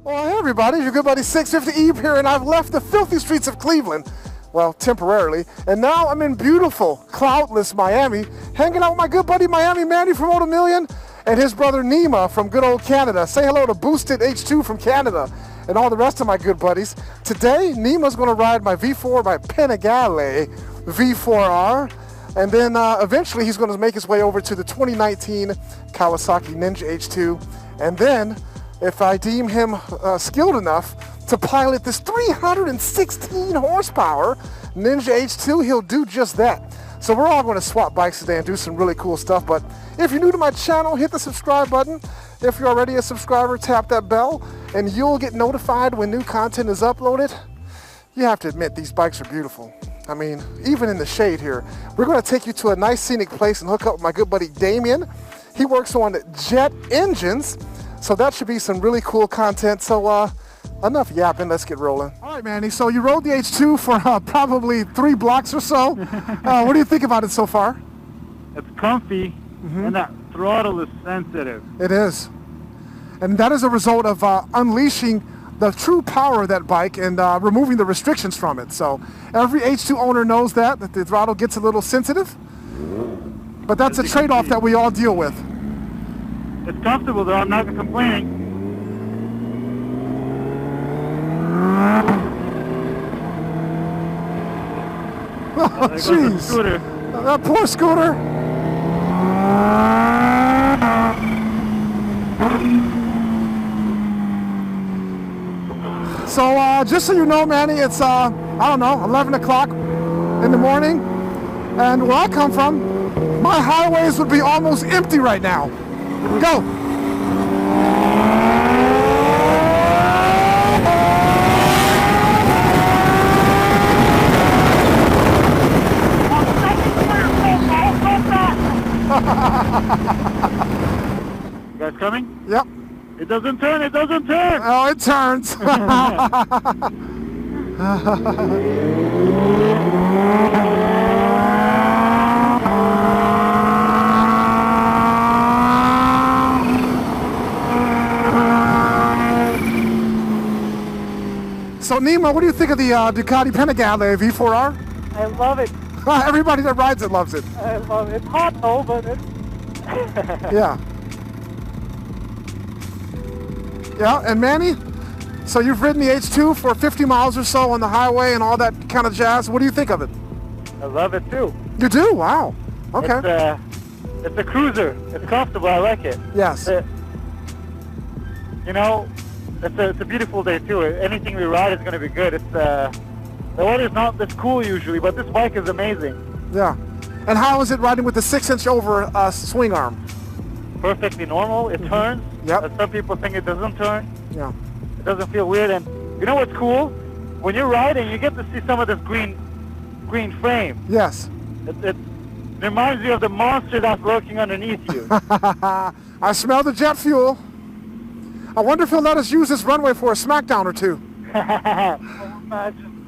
Well, hey everybody, your good buddy 650 Eve here, and I've left the filthy streets of Cleveland, well, temporarily, and now I'm in beautiful, cloudless Miami, hanging out with my good buddy Miami Manny from Old Million, and his brother Nima from good old Canada. Say hello to Boosted H2 from Canada, and all the rest of my good buddies. Today, Nima's gonna ride my V4 by Panigale V4 R, and then eventually he's gonna make his way over to the 2019 Kawasaki Ninja H2, and then, if I deem him skilled enough to pilot this 316 horsepower Ninja H2, he'll do just that. So we're all going to swap bikes today and do some really cool stuff. But if you're new to my channel, hit the subscribe button. If you're already a subscriber, tap that bell and you'll get notified when new content is uploaded. You have to admit, these bikes are beautiful. I mean, even in the shade here. We're going to take you to a nice scenic place and hook up with my good buddy Damian. He works on jet engines. So that should be some really cool content. So enough yapping, let's get rolling. All right, Manny, so you rode the H2 for probably 3 blocks or so. What do you think about it so far? It's comfy, and that throttle is sensitive. It is. And that is a result of unleashing the true power of that bike and removing the restrictions from it. So every H2 owner knows that the throttle gets a little sensitive. But that's a trade-off that we all deal with. It's comfortable though, I'm not complaining. Oh, jeez. That poor scooter. So, just so you know, Manny, it's, I don't know, 11 o'clock in the morning. And where I come from, my highways would be almost empty right now. Go! You guys coming? Yep. It doesn't turn, it doesn't turn! Oh, it turns. So Nima, what do you think of the Ducati Panigale V4 R? I love it. Everybody that rides it loves it. I love it. It's hot though, but it's... Yeah. Yeah, and Manny, so you've ridden the H2 for 50 miles or so on the highway and all that kind of jazz. What do you think of it? I love it too. You do? Wow. Okay. It's a cruiser. It's comfortable, I like it. Yes. You know, it's a beautiful day too. Anything we ride is going to be good. It's the weather's not this cool usually, but this bike is amazing. Yeah. And how is it riding with the 6-inch over swing arm? Perfectly normal. It turns. Yep. Some people think it doesn't turn. Yeah. It doesn't feel weird. And you know what's cool? When you're riding, you get to see some of this green frame. Yes. It reminds you of the monster that's lurking underneath you. I smell the jet fuel. I wonder if he'll let us use this runway for a SmackDown or two. Imagine.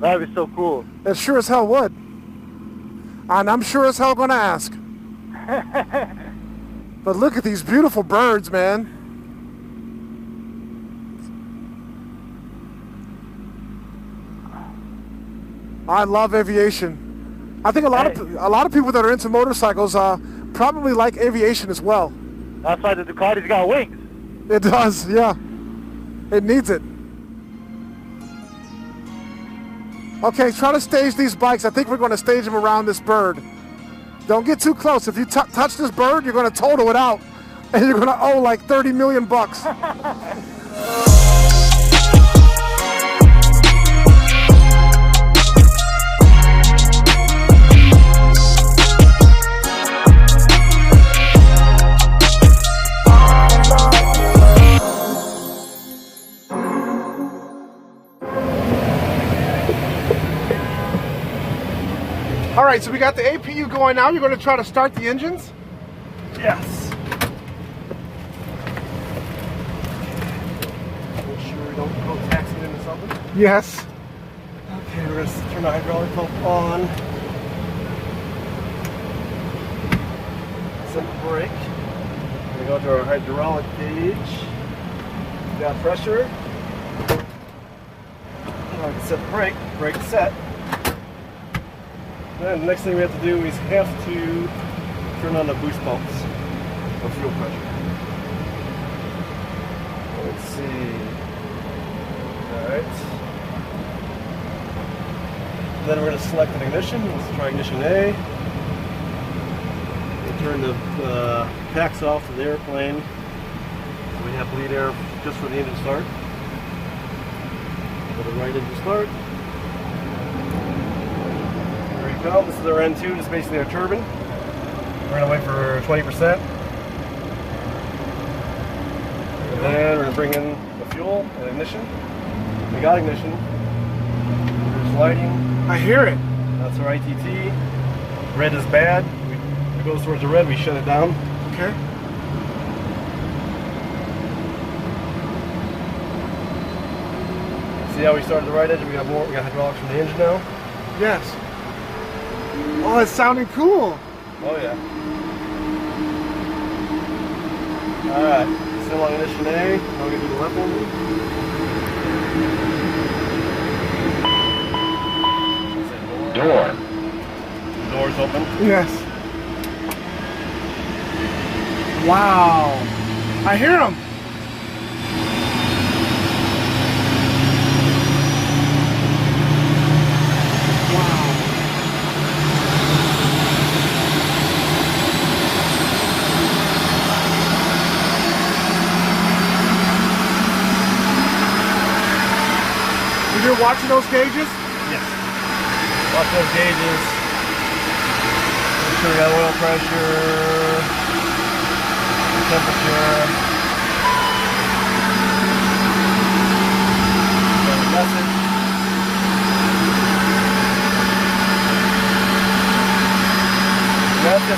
That'd be so cool. It sure as hell would. And I'm sure as hell gonna ask. But look at these beautiful birds, man. I love aviation. I think a lot of people that are into motorcycles probably like aviation as well. That's why the Ducati's got wings. It does, yeah. It needs it. Okay, try to stage these bikes. I think we're going to stage them around this bird. Don't get too close. If you touch this bird, you're going to total it out. And you're going to owe like 30 million bucks. All right, so we got the APU going now. You're going to try to start the engines? Yes. Make sure we don't go taxing into something. Yes. Okay, we're going to turn the hydraulic pump on. Set the brake. We go to our hydraulic gauge. got pressure. Now I can set the brake, brake set. Then the next thing we have to do is have to turn on the boost pumps for fuel pressure. Let's see. Alright. Then we're going to select an ignition. Let's try ignition A. We'll turn the packs off of the airplane. So we have bleed air just for the engine start. For the right engine start. There you go. This is our N2. This is basically our turbine. We're going to wait for 20%. And then we're going to bring in the fuel and ignition. We got ignition. There's lighting. I hear it. That's our ITT. Red is bad. It goes towards the red, we shut it down. Okay. See how we started the right engine? We got hydraulics from the engine now. Yes. Oh, it's sounding cool. Oh yeah. Alright, still on ignition A. Now we're going to do the left engine. Door. Doors open. Yes. Wow. I hear them. Wow. You're watching those gauges? Yes. Watch those gauges. Make sure we got oil pressure, temperature. Message.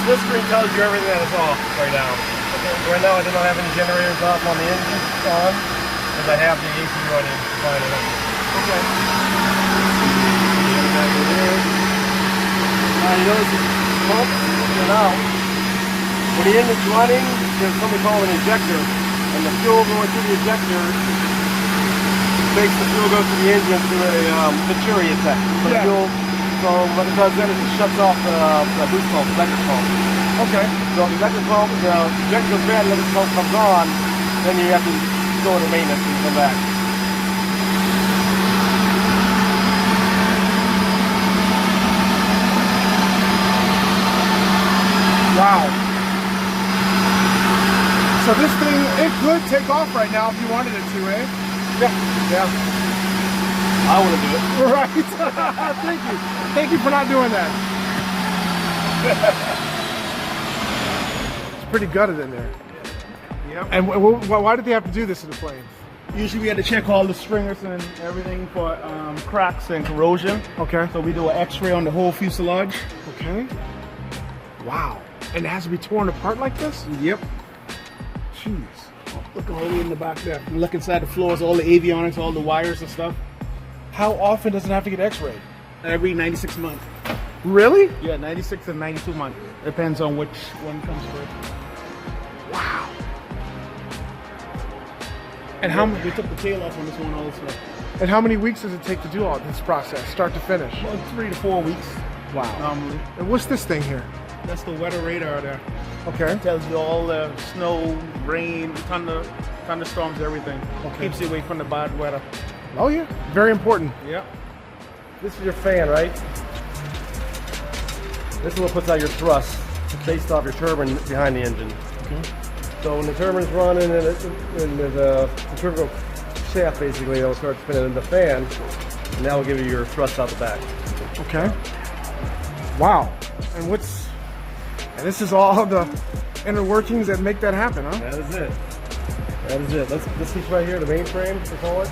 This screen tells you everything that is off right now. Okay. Right now I do not have any generators off on the engine on, because I have the AC running fine enough. Okay. You notice the pump in and out. When the engine's running, there's something called an ejector, and the fuel going through the ejector makes the fuel go through the engine through a Venturi effect. So what it does then is it shuts off the boost pump, electric pump. Okay. So if the electric pump, the ejector goes bad, and the electric pump comes on, then you have to go into maintenance and come back. Wow. So this thing, it could take off right now if you wanted it to, eh? Yeah. Yeah. I want to do it. Right. Thank you. Thank you for not doing that. It's pretty gutted in there. Yep. And why did they have to do this in the plane? Usually we had to check all the stringers and everything for cracks and corrosion. Okay. So we do an x-ray on the whole fuselage. Okay. Wow. And it has to be torn apart like this? Yep. Jeez. Look all the way in the back there. Look inside the floors, all the avionics, all the wires and stuff. How often does it have to get x-rayed? Every 96 months. Really? Yeah, 96 and 92 months. Depends on which one comes first. Wow. And how we took the tail off on this one also. And how many weeks does it take to do all this process, start to finish? About 3 to 4 weeks. Wow. Normally. And what's this thing here? That's the weather radar there. Okay. It tells you all the snow, rain, thunderstorms, everything. Okay. Keeps you away from the bad weather. Oh yeah, very important. Yeah. This is your fan, right? This is what puts out your thrust based off your turbine behind the engine. Okay. So when the turbine's running and the centrifugal shaft basically will start spinning in the fan, and that will give you your thrust out the back. Okay. Wow. And this is all the inner workings that make that happen, huh? That is it. That is it. This piece right here, the mainframe, we call it,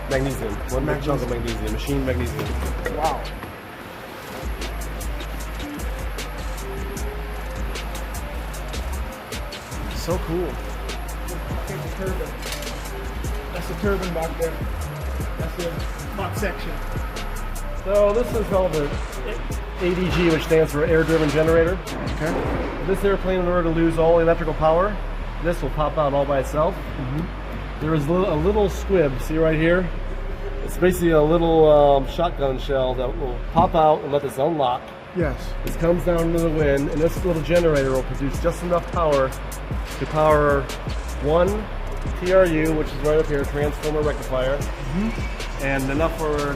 magnesium. One big chunk of magnesium, machined magnesium. Wow. So cool. Here's the turbine. That's the turbine back there. That's the hot section. So this is called the ADG, which stands for air-driven generator. Okay. This airplane, in order to lose all electrical power, this will pop out all by itself. there is a little squib, see right here? It's basically a little shotgun shell that will pop out and let this unlock. Yes. This comes down into the wind, and this little generator will produce just enough power to power one TRU, which is right up here, transformer rectifier, and enough for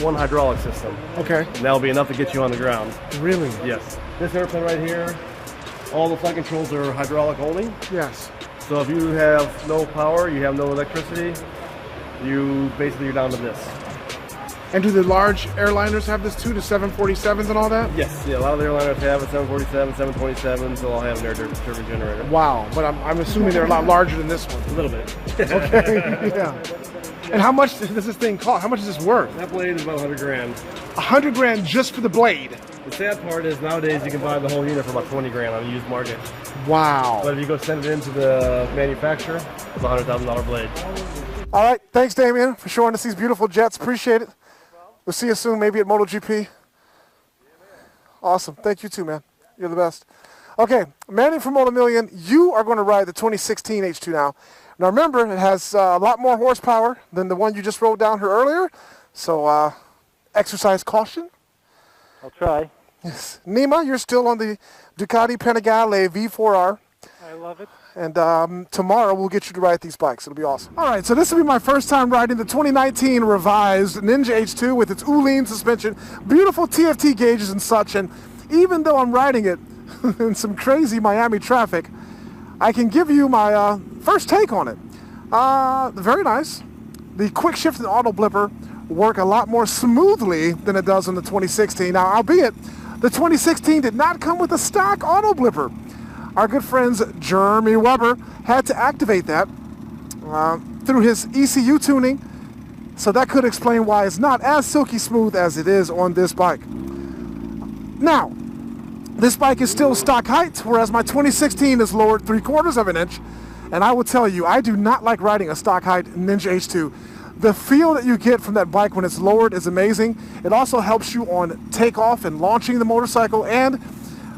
one hydraulic system. Okay. And that'll be enough to get you on the ground. Really? Yes. This airplane right here, all the flight controls are hydraulic only. Yes. So if you have no power, you have no electricity, you're down to this. And do the large airliners have this too, the 747s and all that? Yes, yeah, a lot of the airliners have a 747, 727, so they'll have an air turbine generator. Wow, but I'm assuming they're a lot larger than this one. A little bit. Okay, yeah. And how much does this thing cost? How much is this worth? That blade is about 100 grand. 100 grand just for the blade? The sad part is nowadays you can buy the whole unit for about 20 grand on the used market. Wow. But if you go send it into the manufacturer, it's a $100,000 blade. All right, thanks Damian for showing us these beautiful jets. Appreciate it. We'll see you soon, maybe at MotoGP. Awesome. Thank you too, man. You're the best. Okay, Manny from Moto Million, you are going to ride the 2016 H2 now. Now remember, it has a lot more horsepower than the one you just rode down here earlier. So exercise caution. I'll try. Yes. Nima, you're still on the Ducati Panigale V4 R. I love it. And tomorrow we'll get you to ride these bikes. It'll be awesome. All right, so this will be my first time riding the 2019 revised Ninja H2 with its Uline suspension, beautiful TFT gauges and such. And even though I'm riding it in some crazy Miami traffic, I can give you my first take on it. Very nice. The quick shift and auto blipper work a lot more smoothly than it does on the 2016. Now, albeit the 2016 did not come with a stock auto blipper. Our good friends Jeremy Weber had to activate that through his ECU tuning, so that could explain why it's not as silky smooth as it is on this bike. Now, this bike is still stock height, whereas my 2016 is lowered 3/4 of an inch, and I will tell you, I do not like riding a stock height Ninja H2. The feel that you get from that bike when it's lowered is amazing. It also helps you on takeoff and launching the motorcycle, and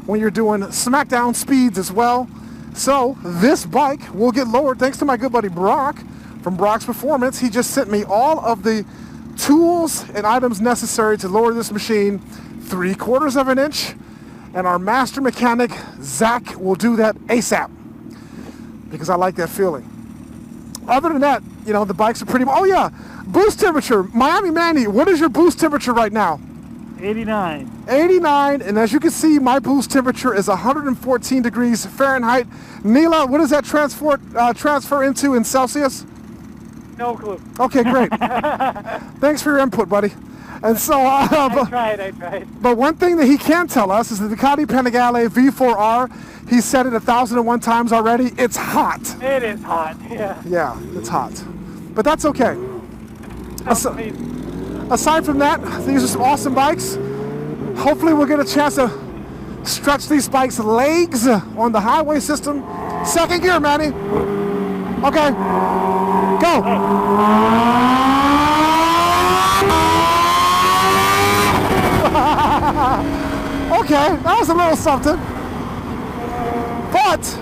when you're doing SMACKDOWN speeds as well. So this bike will get lowered thanks to my good buddy Brock from Brock's Performance. He just sent me all of the tools and items necessary to lower this machine 3/4 of an inch. And our master mechanic, Zach, will do that ASAP because I like that feeling. Other than that, you know, the bikes are pretty, oh yeah, boost temperature. Miami Manny, what is your boost temperature right now? 89. 89, and as you can see, my boost temperature is 114 degrees Fahrenheit. Neela, what does that transfer into in Celsius? No clue. Okay, great. Thanks for your input, buddy. And so, I tried. But one thing that he can tell us is the Ducati Panigale V4 R, he said it 1,001 times already, it's hot. It is hot, yeah. Yeah, it's hot. But that's okay. Aside from that, these are some awesome bikes. Hopefully we'll get a chance to stretch these bikes' legs on the highway system. Second gear, Manny. Okay, go. Okay, that was a little something. But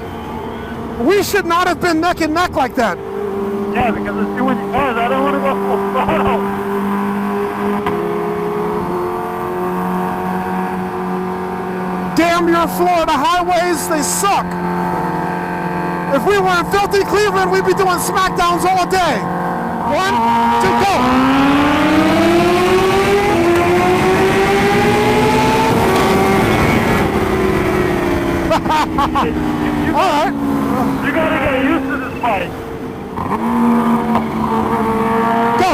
we should not have been neck and neck like that. Yeah, because it's too many cars. I don't want to go full throttle. Damn your Florida highways, they suck. If we were in filthy Cleveland, we'd be doing SmackDowns all day. 1, 2, go. All right. You gotta get used to this bike. Go.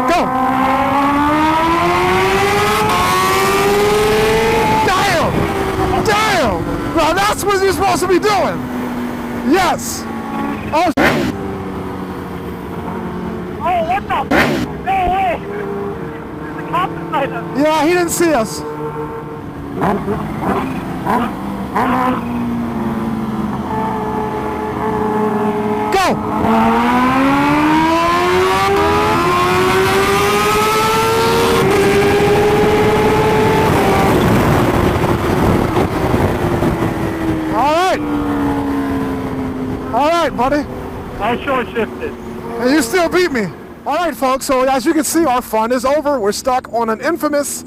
Go. Damn. Well, that's what you're supposed to be doing. Yes. Oh, what the? No way. There's a cop beside us. yeah, he didn't see us. All right, buddy. I short shifted. And you still beat me. All right, folks, so as you can see, our fun is over. We're stuck on an infamous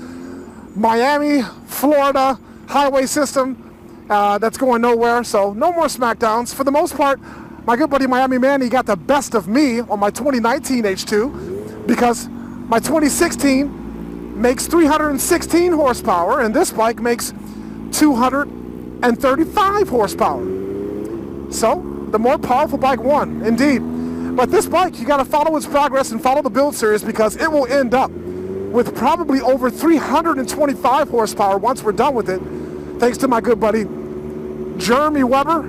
Miami, Florida highway system that's going nowhere, so no more SmackDowns. For the most part, my good buddy Miami Manny got the best of me on my 2019 H2 because my 2016 makes 316 horsepower and this bike makes 235 horsepower. So, the more powerful bike won, indeed. But this bike, you gotta follow its progress and follow the build series because it will end up with probably over 325 horsepower once we're done with it, thanks to my good buddy Jeremy Weber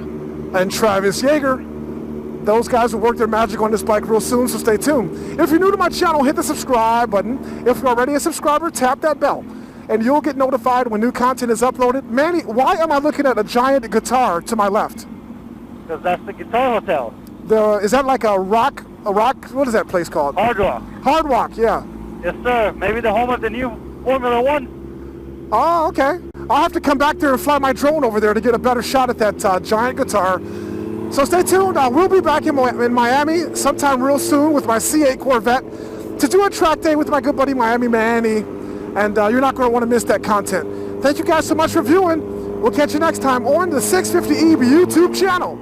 and Travis Yeager. Those guys will work their magic on this bike real soon, so stay tuned. If you're new to my channel, hit the subscribe button. If you're already a subscriber, tap that bell, and you'll get notified when new content is uploaded. Manny, why am I looking at a giant guitar to my left? Because that's the Guitar Hotel. Is that like a rock, what is that place called? Hard Rock. Hard Rock, yeah. Yes, sir. Maybe the home of the new Formula One. Oh, okay. I'll have to come back there and fly my drone over there to get a better shot at that giant guitar. So stay tuned. We'll be back in Miami sometime real soon with my C8 Corvette to do a track day with my good buddy Miami Manny. And you're not going to want to miss that content. Thank you guys so much for viewing. We'll catch you next time on the 650 EB YouTube channel.